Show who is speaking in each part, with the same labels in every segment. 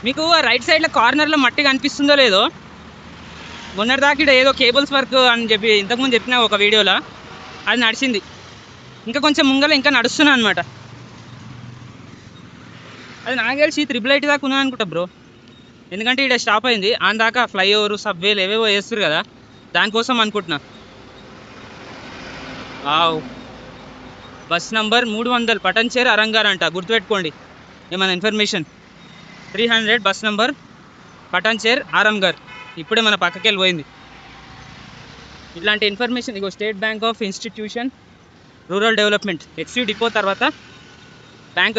Speaker 1: మీకు రైట్ సైడ్లో కార్నర్లో మట్టి కనిపిస్తుందో లేదో, మొన్నటిదాకా ఇక్కడ ఏదో కేబుల్స్ వర్క్ అని చెప్పి ఇంతకుముందు చెప్పిన ఒక వీడియోలో, అది నడిచింది. ఇంకా కొంచెం ముంగల ఇంకా నడుస్తున్నా అనమాట. అది నాకు తెలిసి 888 దాకా ఉన్నా అనుకుంటా బ్రో, ఎందుకంటే ఇక్కడ స్టాప్ అయింది. ఆన్ దాకా ఫ్లైఓవర్ సబ్వేలు ఏవేవో వేస్తారు కదా, దానికోసం అనుకుంటున్నా. బస్ నంబర్ 300 పటంచేరు అరంగార్ అంట, గుర్తుపెట్టుకోండి ఏమైనా information. 300 bus number Patancheru Aramghar. ఇప్పుడే మన పక్కకి వెళ్ళిపోయింది. ఇట్లాంటి information ego state bank of institution rural development HC depot తర్వాత బ్యాంక్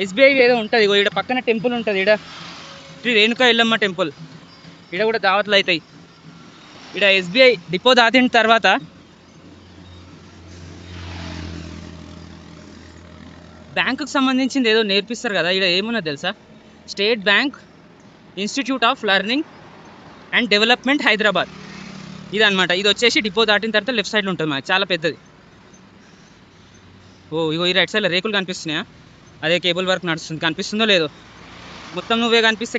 Speaker 1: ఎస్బీఐ ఏదో ఉంటుంది. ఇగో ఇక్కడ పక్కన టెంపుల్ ఉంటుంది, ఇక్కడ శ్రీ రేణుకా ఎల్లమ్మ టెంపుల్. ఇక్కడ కూడా దావత్లు అవుతాయి. ఇక్కడ ఎస్బీఐ డిపో దాటిన తర్వాత బ్యాంకుకు సంబంధించింది ఏదో నేర్పిస్తారు కదా, ఇక్కడ ఏమన్నా తెలుసా? State bank institute of learning and development Hyderabad ఇది అనమాట. ఇది వచ్చేసి డిపో దాటిన తర్వాత లెఫ్ట్ సైడ్లో ఉంటుంది మనకి, చాలా పెద్దది. ఇగో ఈ రైట్ సైడ్లో రేకులు కనిపిస్తున్నాయా? అదే కేబుల్ వర్క్ నడుస్తుంది, కనిపిస్తుందో లేదో. మొత్తం నువ్వే కనిపిస్తే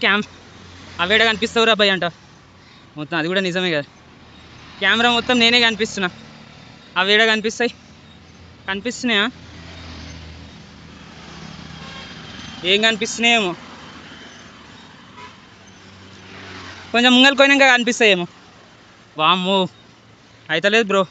Speaker 1: అవేడా కనిపిస్తావు రా భయ్ అంట. మొత్తం అది కూడా నిజమే కదా, కెమెరా మొత్తం నేనే కనిపిస్తున్నా. అవేడా కనిపిస్తున్నాయా? ఏం కనిపిస్తున్నాయేమో, కొంచెం ముంగల్ పోయినాక కనిపిస్తాయేమో. వామ్మో, అయితే లేదు బ్రో.